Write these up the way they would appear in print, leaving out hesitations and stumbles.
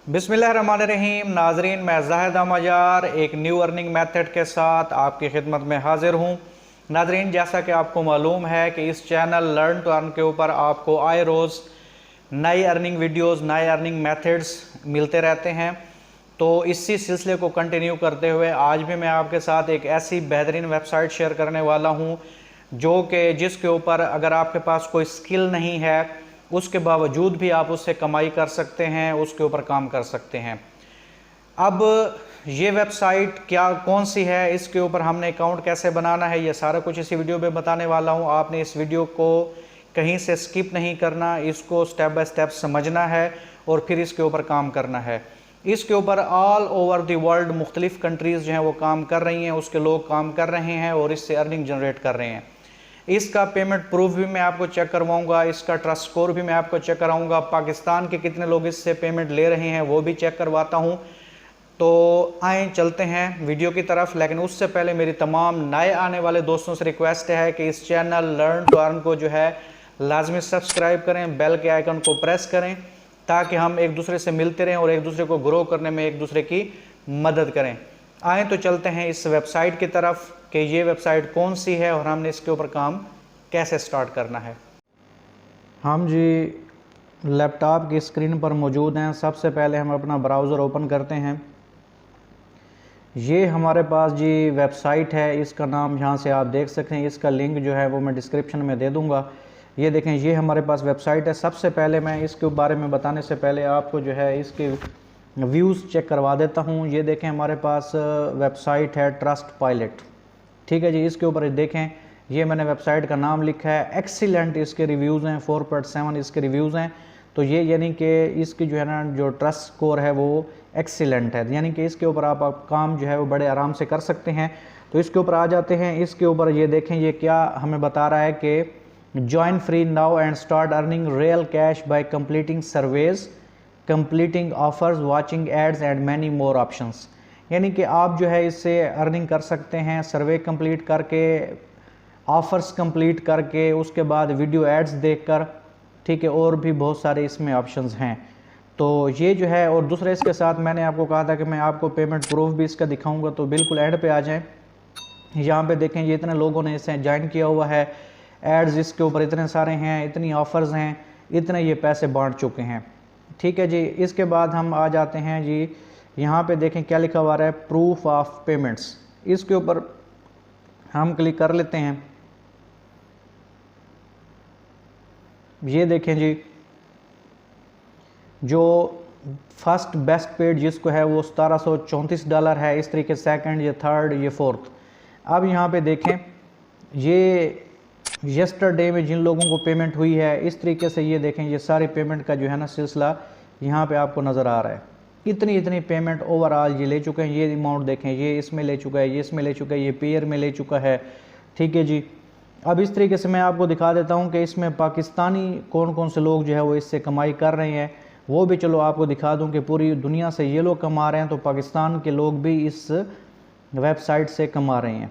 बिस्मिल्लाहिर्रहमानिर्रहीम नाजरीन, मैं जाहिद अहमद एक न्यू अर्निंग मेथड के साथ आपकी खिदमत में हाजिर हूँ। नाजरीन, जैसा कि आपको मालूम है कि इस चैनल लर्न टू अर्न के ऊपर आपको आए रोज़ नई अर्निंग वीडियोस, नए अर्निंग मेथड्स मिलते रहते हैं। तो इसी सिलसिले को कंटिन्यू करते हुए आज भी मैं आपके साथ एक ऐसी बेहतरीन वेबसाइट शेयर करने वाला हूँ जिसके ऊपर अगर आपके पास कोई स्किल नहीं है उसके बावजूद भी आप उससे कमाई कर सकते हैं, उसके ऊपर काम कर सकते हैं। अब ये वेबसाइट कौन सी है, इसके ऊपर हमने अकाउंट कैसे बनाना है, ये सारा कुछ इसी वीडियो में बताने वाला हूँ। आपने इस वीडियो को कहीं से स्किप नहीं करना, इसको स्टेप बाय स्टेप समझना है और फिर इसके ऊपर काम करना है। इसके ऊपर ऑल ओवर द वर्ल्ड मुख्तलिफ कंट्रीज़ जो हैं वो काम कर रही हैं, उसके लोग काम कर रहे हैं और इससे अर्निंग जनरेट कर रहे हैं। इसका पेमेंट प्रूफ भी मैं आपको चेक करवाऊंगा, इसका ट्रस्ट स्कोर भी मैं आपको चेक कराऊंगा, पाकिस्तान के कितने लोग इससे पेमेंट ले रहे हैं वो भी चेक करवाता हूं। तो आए चलते हैं वीडियो की तरफ, लेकिन उससे पहले मेरी तमाम नए आने वाले दोस्तों से रिक्वेस्ट है कि इस चैनल लर्न टू अर्न को जो है लाजमी सब्सक्राइब करें, बेल के आइकन को प्रेस करें ताकि हम एक दूसरे से मिलते रहें और एक दूसरे को ग्रो करने में एक दूसरे की मदद करें। आए तो चलते हैं इस वेबसाइट की तरफ कि ये वेबसाइट कौन सी है और हमने इसके ऊपर काम कैसे स्टार्ट करना है। हम जी लैपटॉप की स्क्रीन पर मौजूद हैं। सबसे पहले हम अपना ब्राउज़र ओपन करते हैं। ये हमारे पास जी वेबसाइट है, इसका नाम यहाँ से आप देख सकते हैं, इसका लिंक जो है वो मैं डिस्क्रिप्शन में दे दूँगा। ये देखें, ये हमारे पास वेबसाइट है। सबसे पहले मैं इसके बारे में बताने से पहले आपको जो है इसके व्यूज़ चेक करवा देता हूँ। ये देखें, हमारे पास वेबसाइट है ट्रस्ट पायलट, ठीक है जी। इसके ऊपर देखें, ये मैंने वेबसाइट का नाम लिखा है, एक्सीलेंट इसके रिव्यूज़ हैं, 4.7 इसके रिव्यूज़ हैं। तो ये यानी कि इसकी जो है ना जो ट्रस्ट स्कोर है वो एक्सीलेंट है, यानी कि इसके ऊपर आप काम जो है वो बड़े आराम से कर सकते हैं। तो इसके ऊपर आ जाते हैं। इसके ऊपर ये देखें, ये क्या हमें बता रहा है कि join free now and start earning real cash by completing surveys, completing offers, watching ads and many more options. यानी कि आप जो है इससे अर्निंग कर सकते हैं सर्वे कंप्लीट करके, ऑफ़र्स कंप्लीट करके, उसके बाद वीडियो एड्स देखकर, ठीक है, और भी बहुत सारे इसमें ऑप्शंस हैं। तो ये जो है, और दूसरा इसके साथ मैंने आपको कहा था कि मैं आपको पेमेंट प्रूफ भी इसका दिखाऊंगा, तो बिल्कुल एंड पे आ जाएं। यहाँ पे देखें, ये इतने लोगों ने इसे ज्वाइन किया हुआ है, एड्स इसके ऊपर इतने सारे हैं, इतनी ऑफ़र्स हैं, इतने ये पैसे बांट चुके हैं, ठीक है जी। इसके बाद हम आ जाते हैं जी, यहाँ पे देखें क्या लिखा हुआ है, प्रूफ ऑफ पेमेंट्स। इसके ऊपर हम क्लिक कर लेते हैं। ये देखें जी, जो फर्स्ट बेस्ट पेड जिसको है वो $1734 है। इस तरीके सेकंड, ये थर्ड, ये फोर्थ। अब यहाँ पे देखें, ये यस्टरडे में जिन लोगों को पेमेंट हुई है, इस तरीके से ये देखें, ये सारी पेमेंट का जो है ना सिलसिला यहाँ पे आपको नज़र आ रहा है। इतनी पेमेंट ओवरऑल ये ले चुके हैं। ये अमाउंट देखें, ये इसमें ले चुका है, ये इसमें ले चुका है, ये पेयर में ले चुका है, ठीक है जी। अब इस तरीके से मैं आपको दिखा देता हूँ कि इसमें पाकिस्तानी कौन कौन से लोग जो है वो इससे कमाई कर रहे हैं, वो भी चलो आपको दिखा दूँ कि पूरी दुनिया से ये लोग कमा रहे हैं, तो पाकिस्तान के लोग भी इस वेबसाइट से कमा रहे हैं,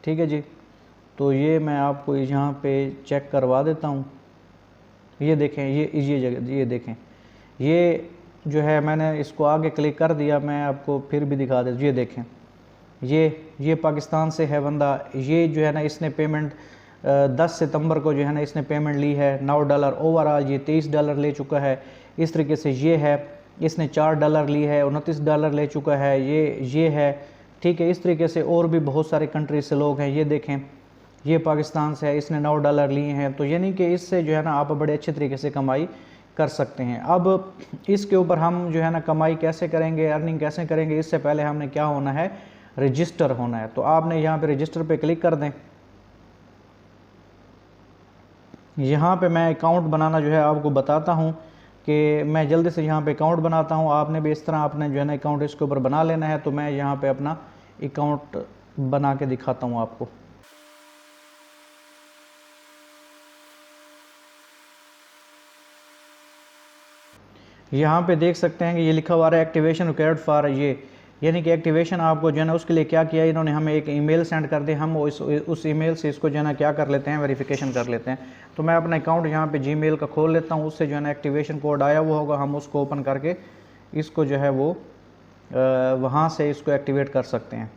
ठीक है जी। तो ये मैं आपको यहाँ पे चेक करवा देता हूँ। ये देखें, ये जगह, ये देखें, ये जो है मैंने इसको आगे क्लिक कर दिया, मैं आपको फिर भी दिखा देता हूँ। ये देखें, ये पाकिस्तान से है बंदा। ये जो है ना इसने पेमेंट 10 सितंबर को जो है ना इसने पेमेंट ली है $9। ओवरऑल ये $23 ले चुका है। इस तरीके से ये है, इसने $4 ली है, $29 ले चुका है, ये है, ठीक है। इस तरीके से और भी बहुत सारे कंट्री से लोग हैं। ये देखें, ये पाकिस्तान से है, इसने $9 लिए हैं। तो यानी कि इससे जो है ना आप बड़े अच्छे तरीके से कमाई कर सकते हैं। अब इसके ऊपर हम जो है ना कमाई कैसे करेंगे, अर्निंग कैसे करेंगे, इससे पहले हमने क्या होना है, रजिस्टर होना है। तो आपने यहाँ पे रजिस्टर पे क्लिक कर दें। यहाँ पे मैं अकाउंट बनाना जो है आपको बताता हूँ कि मैं जल्दी से यहाँ पे अकाउंट बनाता हूँ। आपने भी इस तरह आपने जो है ना अकाउंट इसके ऊपर बना लेना है। तो मैं यहाँ पे अपना अकाउंट बना के दिखाता हूँ आपको। यहाँ पे देख सकते हैं कि ये लिखा हुआ है एक्टिवेशन रिक्वायर्ड फॉर, यानी कि एक्टिवेशन आपको जो है ना उसके लिए क्या किया, इन्होंने हमें एक ईमेल सेंड कर दी, हम उस ईमेल से इसको जो है ना क्या कर लेते हैं, वेरिफिकेशन कर लेते हैं। तो मैं अपना अकाउंट यहाँ पे जीमेल का खोल लेता हूँ, उससे जो है ना एक्टिवेशन कोड आया हुआ होगा, हम उसको ओपन करके इसको जो है वो वहाँ से इसको एक्टिवेट कर सकते हैं।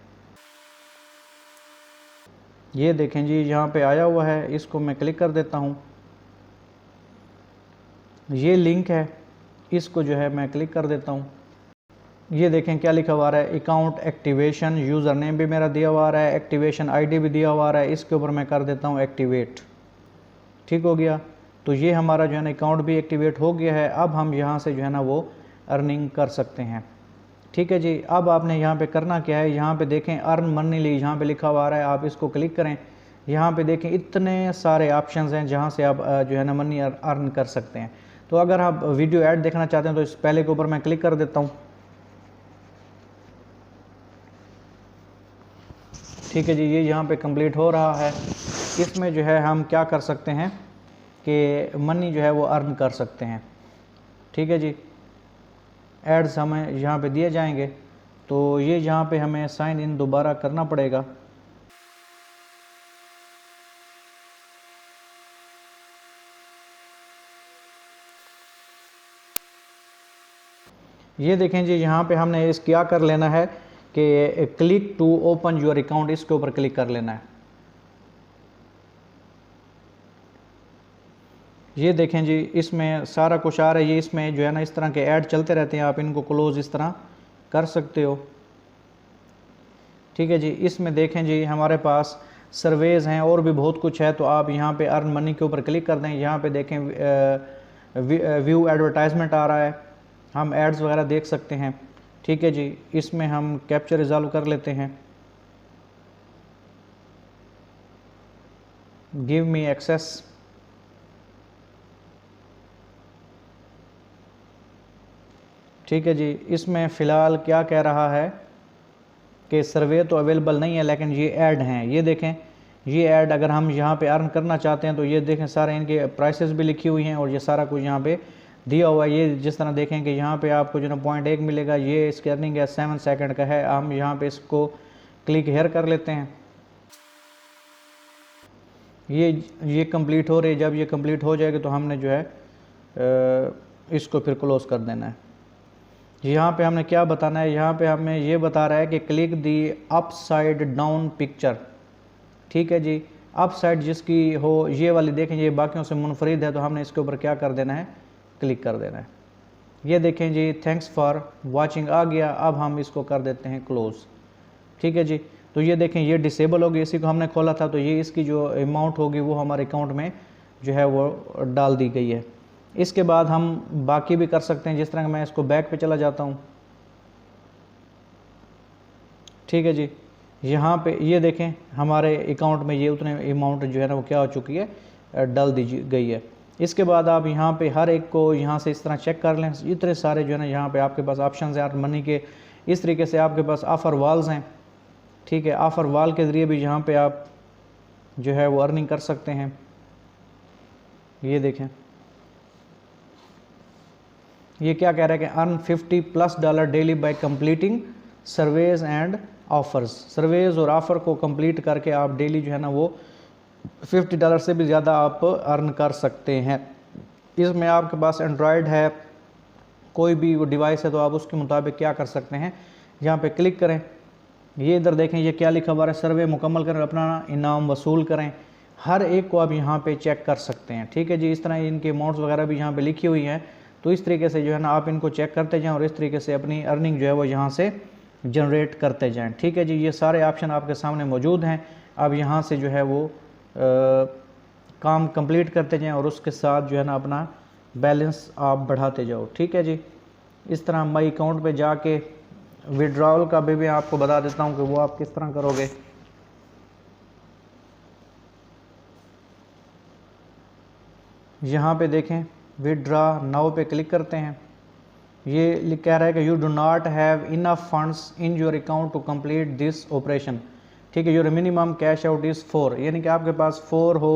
ये देखें जी यहाँ पे आया हुआ है, इसको मैं क्लिक कर देता हूँ। ये लिंक है, इसको जो है मैं क्लिक कर देता हूँ। ये देखें क्या लिखा हुआ है, अकाउंट एक्टिवेशन, यूज़र नेम भी मेरा दिया हुआ है, एक्टिवेशन आईडी भी दिया हुआ है। इसके ऊपर मैं कर देता हूँ एक्टिवेट। ठीक हो गया। तो ये हमारा जो है ना अकाउंट भी एक्टिवेट हो गया है। अब हम यहाँ से जो है ना वो अर्निंग कर सकते हैं। ठीक है जी। अब आपने यहाँ पे करना क्या है, यहाँ पे देखें अर्न मनी यहाँ पे लिखा हुआ है, आप इसको क्लिक करें। यहाँ पे देखें इतने सारे ऑप्शंस हैं जहाँ से आप जो है ना मनी अर्न कर सकते हैं। तो अगर आप वीडियो ऐड देखना चाहते हैं तो इस पहले के ऊपर मैं क्लिक कर देता हूँ। ठीक है जी, ये यहाँ पे कंप्लीट हो रहा है। इसमें जो है हम क्या कर सकते हैं कि मनी जो है वो अर्न कर सकते हैं। ठीक है जी। एड्स हमें यहाँ पे दिए जाएंगे, तो ये यहाँ पे हमें साइन इन दोबारा करना पड़ेगा। ये देखें जी, यहाँ पे हमने इस क्या कर लेना है कि click to open your account, इसके ऊपर क्लिक कर लेना है। ये देखें जी, इसमें सारा कुछ आ रहा है। ये इसमें जो है ना इस तरह के ऐड चलते रहते हैं, आप इनको क्लोज इस तरह कर सकते हो। ठीक है जी। इसमें देखें जी हमारे पास सर्वेज हैं और भी बहुत कुछ है। तो आप यहाँ पे अर्न मनी के ऊपर क्लिक कर दें। यहाँ पे देखें व्यू एडवर्टाइजमेंट आ रहा है, हम एड्स वगैरह देख सकते हैं। ठीक है जी। इसमें हम कैप्चर रिजॉल्व कर लेते हैं, गिव मी एक्सेस। ठीक है जी। इसमें फ़िलहाल क्या कह रहा है कि सर्वे तो अवेलेबल नहीं है, लेकिन ये ऐड हैं। ये देखें, ये ऐड अगर हम यहाँ पे अर्न करना चाहते हैं तो ये देखें सारे इनके प्राइसेस भी लिखी हुई हैं और ये सारा कुछ यहाँ पे दिया हुआ है। ये जिस तरह देखें कि यहाँ पे आपको जो ना 0.1 मिलेगा, ये इसकी अर्निंग है 7 सेकंड का है। हम यहाँ पे इसको क्लिक हेयर कर लेते हैं। ये कंप्लीट हो रही है। जब ये कंप्लीट हो जाएगी तो हमने जो है इसको फिर क्लोज कर देना है। यहाँ पे हमने क्या बताना है, यहाँ पे हमें ये बता रहा है कि क्लिक दी अप साइड डाउन पिक्चर। ठीक है जी। अप साइड जिसकी हो, ये वाली देखें ये बाकियों से मुनफरिद है, तो हमने इसके ऊपर क्या कर देना है, क्लिक कर देना है। ये देखें जी, थैंक्स फॉर वाचिंग आ गया। अब हम इसको कर देते हैं क्लोज। ठीक है जी। तो ये देखें ये डिसेबल होगी, इसी को हमने खोला था, तो ये इसकी जो अमाउंट होगी वो हमारे अकाउंट में जो है वो डाल दी गई है। इसके बाद हम बाकी भी कर सकते हैं, जिस तरह मैं इसको बैक पे चला जाता हूँ। ठीक है जी। यहाँ पे ये देखें हमारे अकाउंट में ये उतने अमाउंट जो है ना वो क्या हो चुकी है, डाल दी गई है। इसके बाद आप यहाँ पे हर एक को यहाँ से इस तरह चेक कर लें। इतने सारे जो है ना यहाँ पे आपके पास ऑप्शन हैं मनी के। इस तरीके से आपके पास ऑफ़र वॉल्स हैं। ठीक है, ऑफ़र वॉल के ज़रिए भी यहाँ पे आप जो है वो अर्निंग कर सकते हैं। ये देखें ये क्या कह रहा है कि earn $50+ daily bye completing surveys and offers. Surveys और ऑफ़र को कंप्लीट करके आप डेली जो है ना वो $50 से भी ज़्यादा आप अर्न कर सकते हैं। इसमें आपके पास एंड्रॉयड है, कोई भी डिवाइस है, तो आप उसके मुताबिक क्या कर सकते हैं, यहाँ पे क्लिक करें। ये इधर देखें ये क्या लिखा हुआ है, सर्वे मुकम्मल करें, अपना इनाम वसूल करें। हर एक को आप यहाँ पे चेक कर सकते हैं। ठीक है जी। इस तरह इनके अमाउंट्स वगैरह भी यहाँ पे लिखी हुई हैं। तो इस तरीके से जो है ना आप इनको चेक करते जाएं और इस तरीके से अपनी अर्निंग जो है वो यहाँ से जनरेट करते जाएं। ठीक है जी। ये सारे ऑप्शन आपके सामने मौजूद हैं। अब यहाँ से जो है वो काम कंप्लीट करते जाएं और उसके साथ जो है ना अपना बैलेंस आप बढ़ाते जाओ। ठीक है जी। इस तरह माई अकाउंट पे जाके विड्रॉल का भी मैं आपको बता देता हूँ कि वो आप किस तरह करोगे। यहाँ पे देखें विड्रॉ नाउ पे क्लिक करते हैं। ये कह रहा है कि you do not have enough funds in your account to complete this operation. ठीक है, your minimum cash out is 4, यानी कि आपके पास 4 हो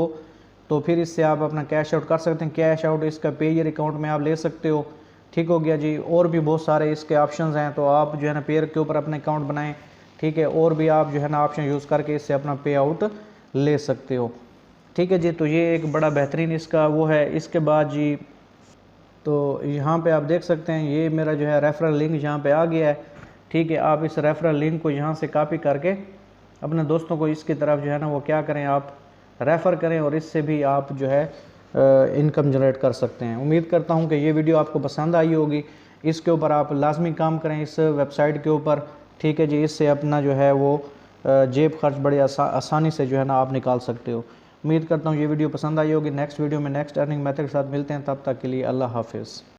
तो फिर इससे आप अपना कैश आउट कर सकते हैं। कैश आउट इसका पेयर अकाउंट में आप ले सकते हो। ठीक हो गया जी। और भी बहुत सारे इसके ऑप्शंस हैं, तो आप जो है ना पेयर के ऊपर अपने अकाउंट बनाएं, ठीक है, और भी आप जो है ना ऑप्शन यूज़ करके इससे अपना पे आउट ले सकते हो, ठीक है जी। तो ये एक बड़ा बेहतरीन इसका वो है। इसके बाद जी तो यहाँ पे आप देख सकते हैं ये मेरा जो है रेफरल लिंक यहाँ पे आ गया है, ठीक है। आप इस रेफरल लिंक को यहाँ से कॉपी करके अपने दोस्तों को इसकी तरफ जो है ना वो क्या करें, आप रेफ़र करें और इससे भी आप जो है इनकम जनरेट कर सकते हैं। उम्मीद करता हूँ कि ये वीडियो आपको पसंद आई होगी। इसके ऊपर आप लाजमी काम करें इस वेबसाइट के ऊपर, ठीक है जी। इससे अपना जो है वो जेब खर्च बड़ी आसानी से जो है ना आप निकाल सकते हो। उम्मीद करता हूँ ये वीडियो पसंद आई होगी। नेक्स्ट वीडियो में नेक्स्ट अर्निंग मेथड के साथ मिलते हैं, तब तक के लिए अल्लाह हाफिज़।